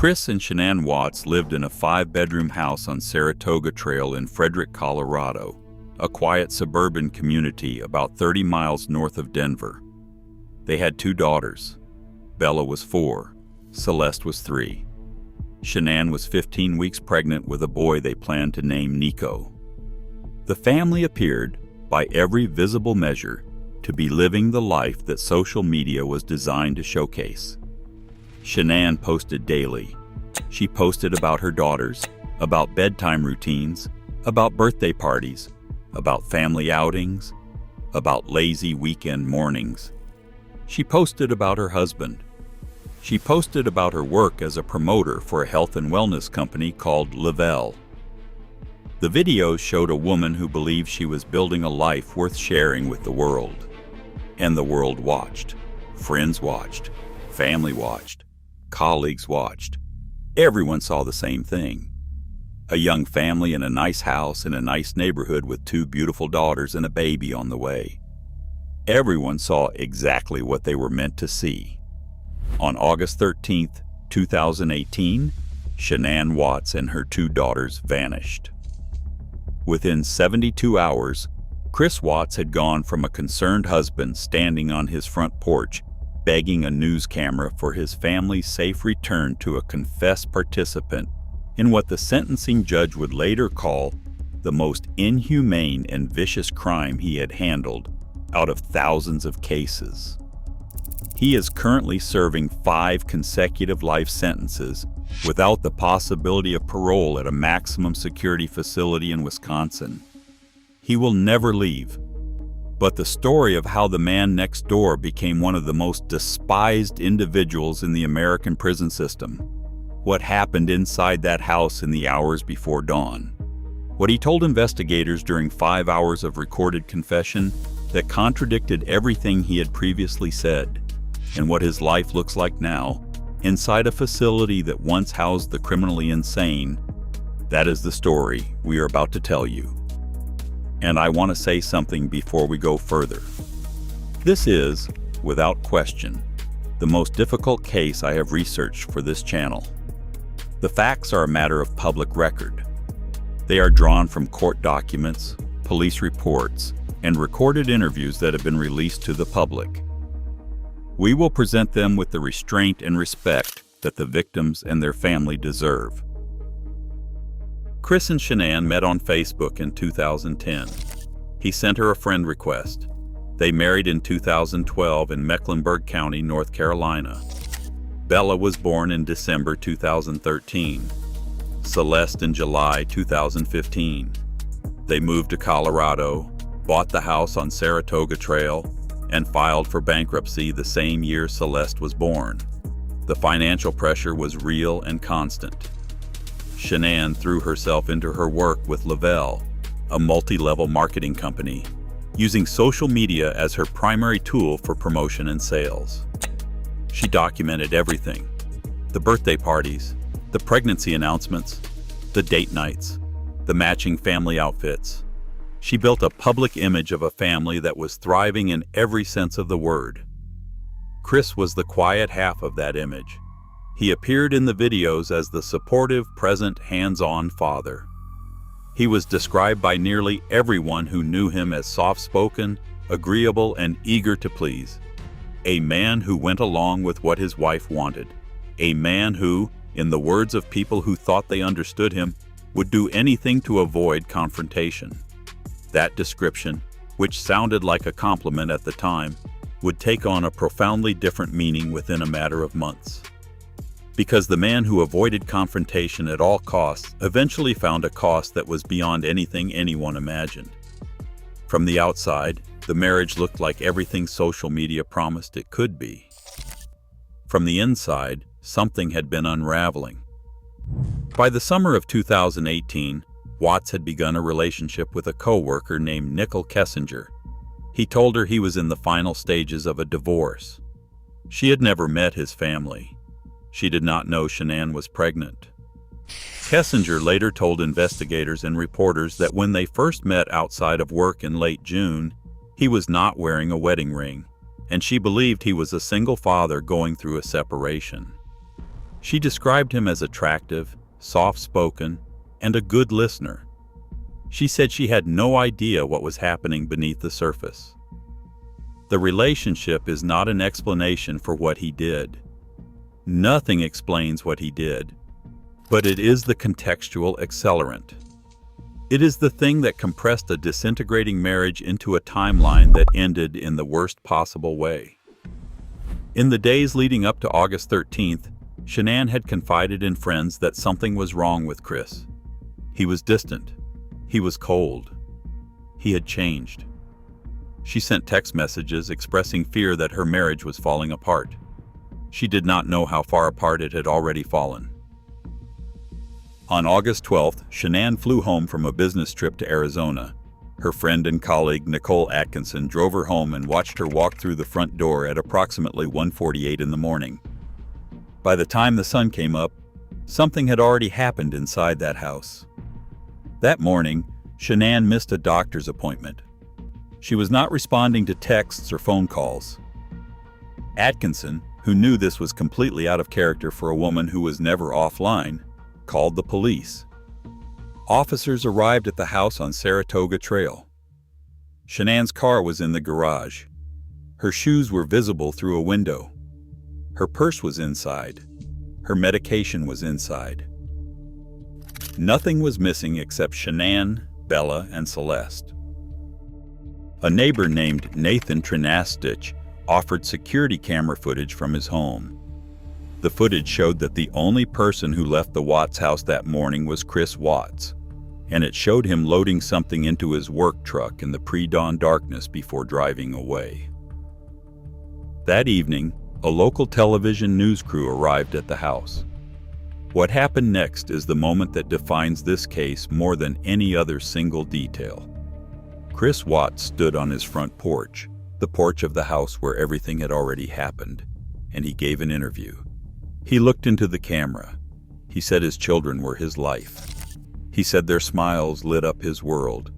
Chris and Shanann Watts lived in a 5-bedroom house on Saratoga Trail in Frederick, Colorado, a quiet suburban community about 30 miles north of Denver. They had 2 daughters. Bella was 4, Celeste was 3. Shanann was 15 weeks pregnant with a boy they planned to name Nico. The family appeared, by every visible measure, to be living the life that social media was designed to showcase. Shanann posted daily. She posted about her daughters, about bedtime routines, about birthday parties, about family outings, about lazy weekend mornings. She posted about her husband. She posted about her work as a promoter for a health and wellness company called Lavelle. The videos showed a woman who believed she was building a life worth sharing with the world. And the world watched. Friends watched. Family watched. Colleagues watched. Everyone saw the same thing. A young family in a nice house in a nice neighborhood with 2 beautiful daughters and a baby on the way. Everyone saw exactly what they were meant to see. On August 13, 2018, Shanann Watts and her 2 daughters vanished. Within 72 hours, Chris Watts had gone from a concerned husband standing on his front porch begging a news camera for his family's safe return to a confessed participant in what the sentencing judge would later call the most inhumane and vicious crime he had handled out of thousands of cases. He is currently serving 5 consecutive life sentences without the possibility of parole at a maximum security facility in Wisconsin. He will never leave. But the story of how the man next door became one of the most despised individuals in the American prison system, what happened inside that house in the hours before dawn, what he told investigators during 5 hours of recorded confession that contradicted everything he had previously said, and what his life looks like now, inside a facility that once housed the criminally insane, that is the story we are about to tell you. And I want to say something before we go further. This is, without question, the most difficult case I have researched for this channel. The facts are a matter of public record. They are drawn from court documents, police reports, and recorded interviews that have been released to the public. We will present them with the restraint and respect that the victims and their family deserve. Chris and Shanann met on Facebook in 2010. He sent her a friend request. They married in 2012 in Mecklenburg County, North Carolina. Bella was born in December 2013. Celeste in July 2015. They moved to Colorado, bought the house on Saratoga Trail, and filed for bankruptcy the same year Celeste was born. The financial pressure was real and constant. Shanann threw herself into her work with Lavelle, a multi-level marketing company, using social media as her primary tool for promotion and sales. She documented everything: the birthday parties, the pregnancy announcements, the date nights, the matching family outfits. She built a public image of a family that was thriving in every sense of the word. Chris was the quiet half of that image. He appeared in the videos as the supportive, present, hands-on father. He was described by nearly everyone who knew him as soft-spoken, agreeable, and eager to please. A man who went along with what his wife wanted. A man who, in the words of people who thought they understood him, would do anything to avoid confrontation. That description, which sounded like a compliment at the time, would take on a profoundly different meaning within a matter of months. Because the man who avoided confrontation at all costs eventually found a cost that was beyond anything anyone imagined. From the outside, the marriage looked like everything social media promised it could be. From the inside, something had been unraveling. By the summer of 2018, Watts had begun a relationship with a co-worker named Nickel Kessinger. He told her he was in the final stages of a divorce. She had never met his family. She did not know Shanann was pregnant. Kessinger later told investigators and reporters that when they first met outside of work in late June, he was not wearing a wedding ring, and she believed he was a single father going through a separation. She described him as attractive, soft-spoken, and a good listener. She said she had no idea what was happening beneath the surface. The relationship is not an explanation for what he did. Nothing explains what he did, but it is the contextual accelerant. It is the thing that compressed a disintegrating marriage into a timeline that ended in the worst possible way. In the days leading up to August 13th, Shanann had confided in friends that something was wrong with Chris. He was distant. He was cold. He had changed. She sent text messages expressing fear that her marriage was falling apart. She did not know how far apart it had already fallen. On August 12th, Shanann flew home from a business trip to Arizona. Her friend and colleague Nicole Atkinson drove her home and watched her walk through the front door at approximately 1:48 in the morning. By the time the sun came up, something had already happened inside that house. That morning, Shanann missed a doctor's appointment. She was not responding to texts or phone calls. Atkinson, who knew this was completely out of character for a woman who was never offline, called the police. Officers arrived at the house on Saratoga Trail. Shanann's car was in the garage. Her shoes were visible through a window. Her purse was inside. Her medication was inside. Nothing was missing except Shanann, Bella, and Celeste. A neighbor named Nathan Trinastich offered security camera footage from his home. The footage showed that the only person who left the Watts house that morning was Chris Watts, and it showed him loading something into his work truck in the pre-dawn darkness before driving away. That evening, a local television news crew arrived at the house. What happened next is the moment that defines this case more than any other single detail. Chris Watts stood on his front porch, the porch of the house where everything had already happened, and he gave an interview. He looked into the camera. He said his children were his life. He said their smiles lit up his world.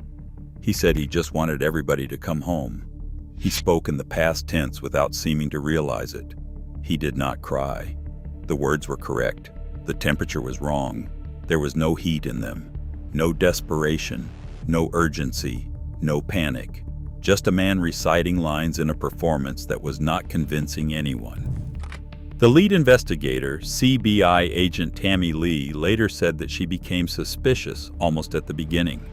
He said he just wanted everybody to come home. He spoke in the past tense without seeming to realize it. He did not cry. The words were correct. The temperature was wrong. There was no heat in them. No desperation. No urgency. No panic. Just a man reciting lines in a performance that was not convincing anyone. The lead investigator, CBI agent Tammy Lee, later said that she became suspicious almost at the beginning.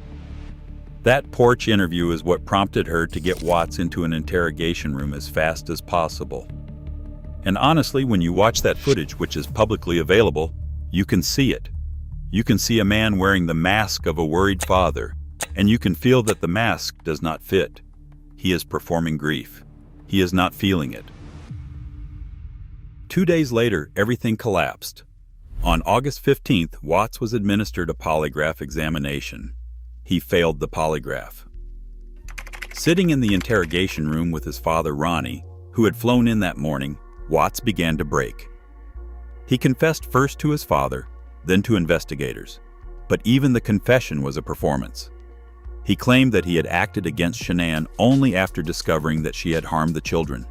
That porch interview is what prompted her to get Watts into an interrogation room as fast as possible. And honestly, when you watch that footage, which is publicly available, you can see it. You can see a man wearing the mask of a worried father, and you can feel that the mask does not fit. He is performing grief. He is not feeling it. 2 days later, everything collapsed. On August 15th, Watts was administered a polygraph examination. He failed the polygraph. Sitting in the interrogation room with his father, Ronnie, who had flown in that morning, Watts began to break. He confessed first to his father, then to investigators. But even the confession was a performance. He claimed that he had acted against Shanann only after discovering that she had harmed the children.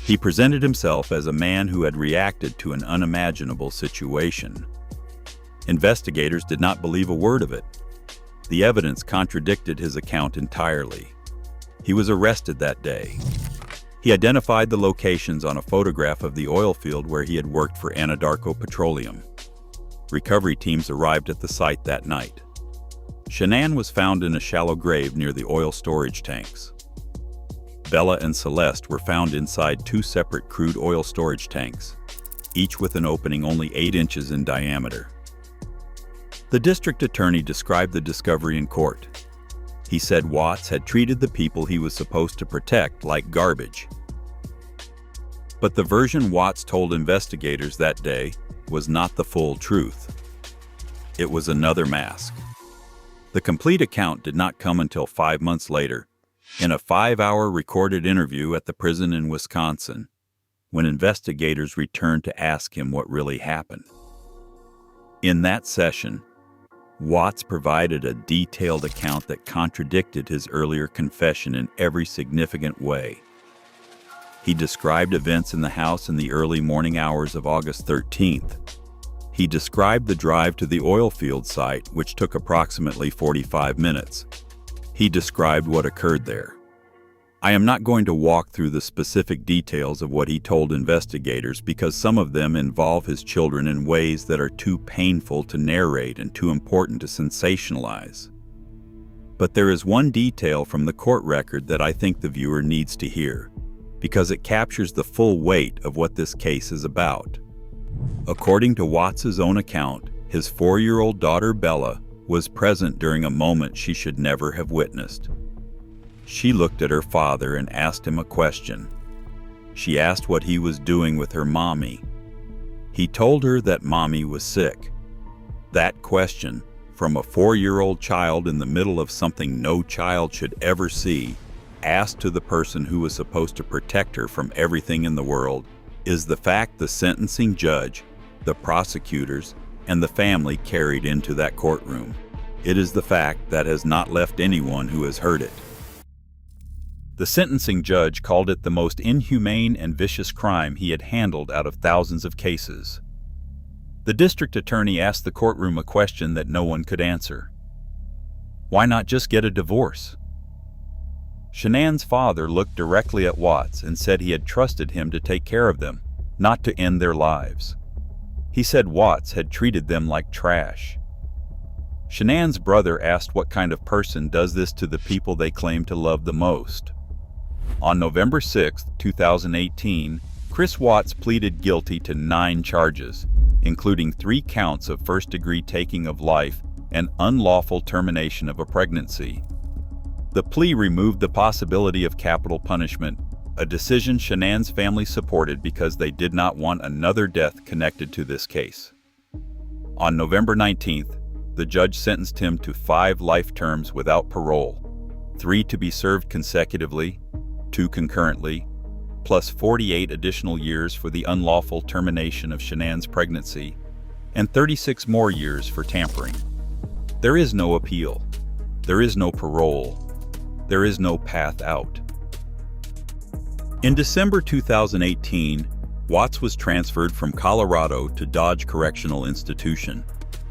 He presented himself as a man who had reacted to an unimaginable situation. Investigators did not believe a word of it. The evidence contradicted his account entirely. He was arrested that day. He identified the locations on a photograph of the oil field where he had worked for Anadarko Petroleum. Recovery teams arrived at the site that night. Shanann was found in a shallow grave near the oil storage tanks. Bella and Celeste were found inside 2 separate crude oil storage tanks, each with an opening only 8 inches in diameter. The district attorney described the discovery in court. He said Watts had treated the people he was supposed to protect like garbage. But the version Watts told investigators that day was not the full truth. It was another mask. The complete account did not come until 5 months later, in a 5-hour recorded interview at the prison in Wisconsin, when investigators returned to ask him what really happened. In that session, Watts provided a detailed account that contradicted his earlier confession in every significant way. He described events in the house in the early morning hours of August 13th. He described the drive to the oil field site, which took approximately 45 minutes. He described what occurred there. I am not going to walk through the specific details of what he told investigators because some of them involve his children in ways that are too painful to narrate and too important to sensationalize. But there is one detail from the court record that I think the viewer needs to hear, because it captures the full weight of what this case is about. According to Watts' own account, his 4-year-old daughter Bella was present during a moment she should never have witnessed. She looked at her father and asked him a question. She asked what he was doing with her mommy. He told her that mommy was sick. That question, from a 4-year-old child in the middle of something no child should ever see, asked to the person who was supposed to protect her from everything in the world, is the fact the sentencing judge, the prosecutors, and the family carried into that courtroom. It is the fact that has not left anyone who has heard it. The sentencing judge called it the most inhumane and vicious crime he had handled out of thousands of cases. The district attorney asked the courtroom a question that no one could answer. Why not just get a divorce? Shanann's father looked directly at Watts and said he had trusted him to take care of them, not to end their lives. He said Watts had treated them like trash. Shanann's brother asked what kind of person does this to the people they claim to love the most. On November 6, 2018, Chris Watts pleaded guilty to 9 charges, including 3 counts of first-degree taking of life and unlawful termination of a pregnancy. The plea removed the possibility of capital punishment, a decision Shanann's family supported because they did not want another death connected to this case. On November 19th, the judge sentenced him to 5 life terms without parole, 3 to be served consecutively, 2 concurrently, plus 48 additional years for the unlawful termination of Shanann's pregnancy, and 36 more years for tampering. There is no appeal. There is no parole. There is no path out. In December 2018, Watts was transferred from Colorado to Dodge Correctional Institution,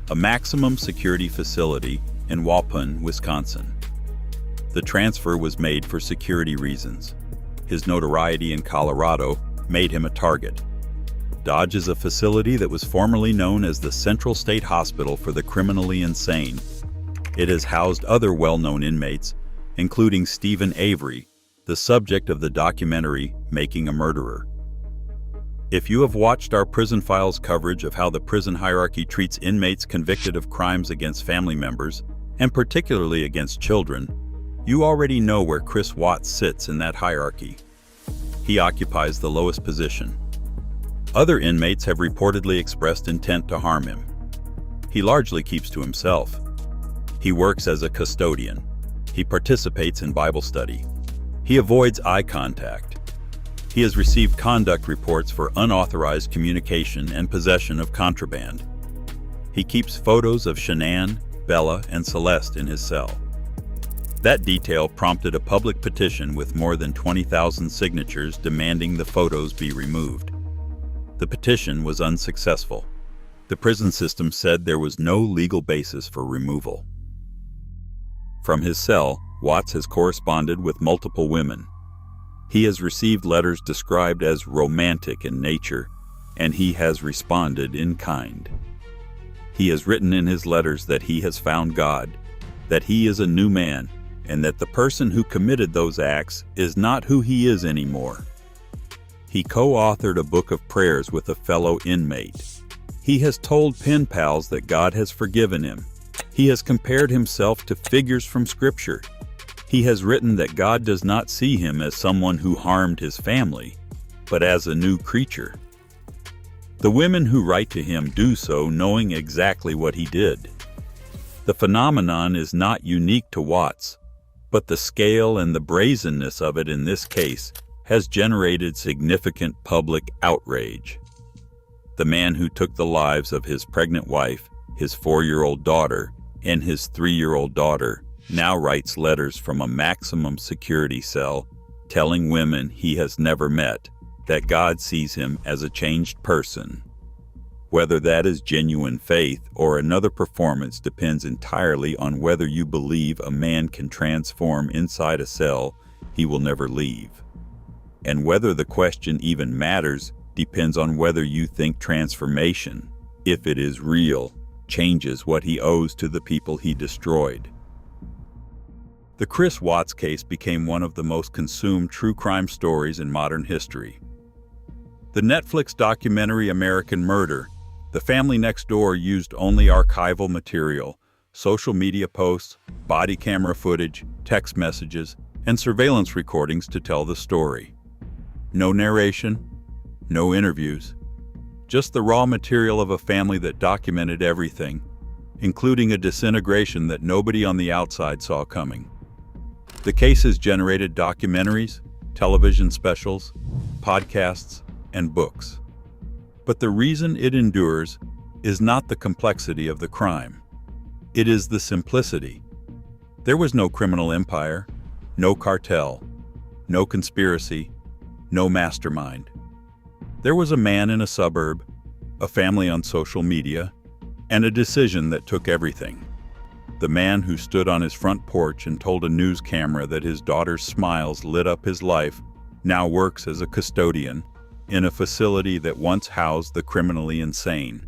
a maximum security facility in Waupun, Wisconsin. The transfer was made for security reasons. His notoriety in Colorado made him a target. Dodge is a facility that was formerly known as the Central State Hospital for the Criminally Insane. It has housed other well-known inmates, including Stephen Avery, the subject of the documentary Making a Murderer. If you have watched our Prison Files coverage of how the prison hierarchy treats inmates convicted of crimes against family members, and particularly against children, you already know where Chris Watts sits in that hierarchy. He occupies the lowest position. Other inmates have reportedly expressed intent to harm him. He largely keeps to himself. He works as a custodian. He participates in Bible study. He avoids eye contact. He has received conduct reports for unauthorized communication and possession of contraband. He keeps photos of Shanann, Bella, and Celeste in his cell. That detail prompted a public petition with more than 20,000 signatures demanding the photos be removed. The petition was unsuccessful. The prison system said there was no legal basis for removal. From his cell, Watts has corresponded with multiple women. He has received letters described as romantic in nature, and he has responded in kind. He has written in his letters that he has found God, that he is a new man, and that the person who committed those acts is not who he is anymore. He co-authored a book of prayers with a fellow inmate. He has told pen pals that God has forgiven him. He has compared himself to figures from Scripture. He has written that God does not see him as someone who harmed his family, but as a new creature. The women who write to him do so knowing exactly what he did. The phenomenon is not unique to Watts, but the scale and the brazenness of it in this case has generated significant public outrage. The man who took the lives of his pregnant wife, his 4-year-old daughter, and his 3-year-old daughter now writes letters from a maximum security cell telling women he has never met that God sees him as a changed person. Whether that is genuine faith or another performance depends entirely on whether you believe a man can transform inside a cell he will never leave. And whether the question even matters depends on whether you think transformation, if it is real, changes what he owes to the people he destroyed. The Chris Watts case became one of the most consumed true crime stories in modern history. The Netflix documentary American Murder, The Family Next Door used only archival material, social media posts, body camera footage, text messages, and surveillance recordings to tell the story. No narration, no interviews, just the raw material of a family that documented everything, including a disintegration that nobody on the outside saw coming. The case has generated documentaries, television specials, podcasts, and books. But the reason it endures is not the complexity of the crime. It is the simplicity. There was no criminal empire, no cartel, no conspiracy, no mastermind. There was a man in a suburb, a family on social media, and a decision that took everything. The man who stood on his front porch and told a news camera that his daughter's smiles lit up his life now works as a custodian in a facility that once housed the criminally insane.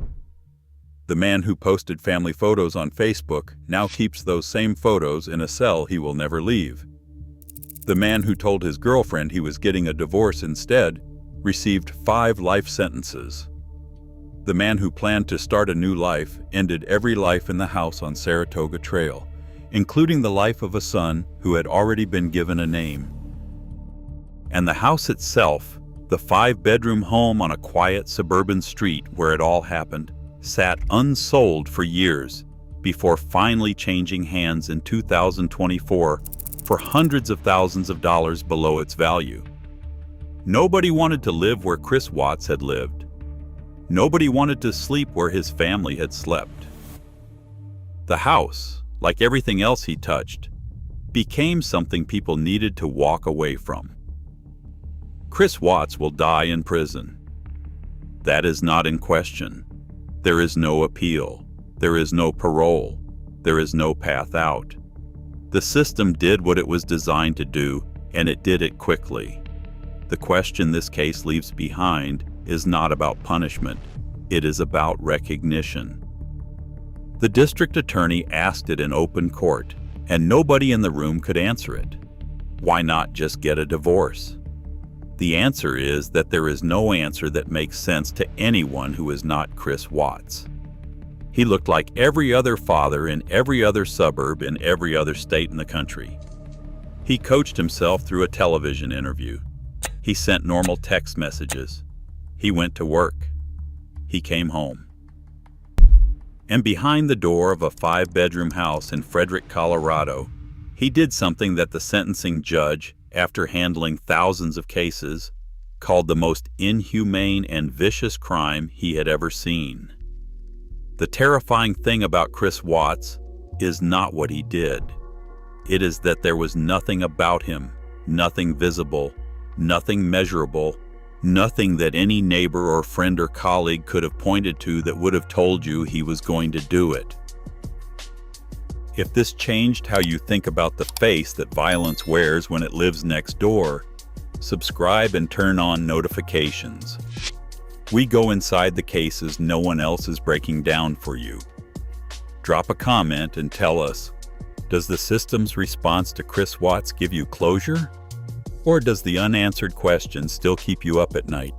The man who posted family photos on Facebook now keeps those same photos in a cell he will never leave. The man who told his girlfriend he was getting a divorce instead received 5 life sentences. The man who planned to start a new life ended every life in the house on Saratoga Trail, including the life of a son who had already been given a name. And the house itself, the 5-bedroom home on a quiet suburban street where it all happened, sat unsold for years before finally changing hands in 2024 for hundreds of thousands of dollars below its value. Nobody wanted to live where Chris Watts had lived. Nobody wanted to sleep where his family had slept. The house, like everything else he touched, became something people needed to walk away from. Chris Watts will die in prison. That is not in question. There is no appeal. There is no parole. There is no path out. The system did what it was designed to do, and it did it quickly. The question this case leaves behind is not about punishment. It is about recognition. The district attorney asked it in open court, and nobody in the room could answer it. Why not just get a divorce? The answer is that there is no answer that makes sense to anyone who is not Chris Watts. He looked like every other father in every other suburb in every other state in the country. He coached himself through a television interview. He sent normal text messages. He went to work. He came home. And behind the door of a 5-bedroom house in Frederick, Colorado, he did something that the sentencing judge, after handling thousands of cases, called the most inhumane and vicious crime he had ever seen. The terrifying thing about Chris Watts is not what he did. It is that there was nothing about him, nothing visible, nothing measurable, nothing that any neighbor or friend or colleague could have pointed to that would have told you he was going to do it. If this changed how you think about the face that violence wears when it lives next door, subscribe and turn on notifications. We go inside the cases no one else is breaking down for you. Drop a comment and tell us, does the system's response to Chris Watts give you closure? Or does the unanswered question still keep you up at night?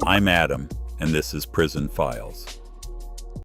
I'm Adam, and this is Prison Files.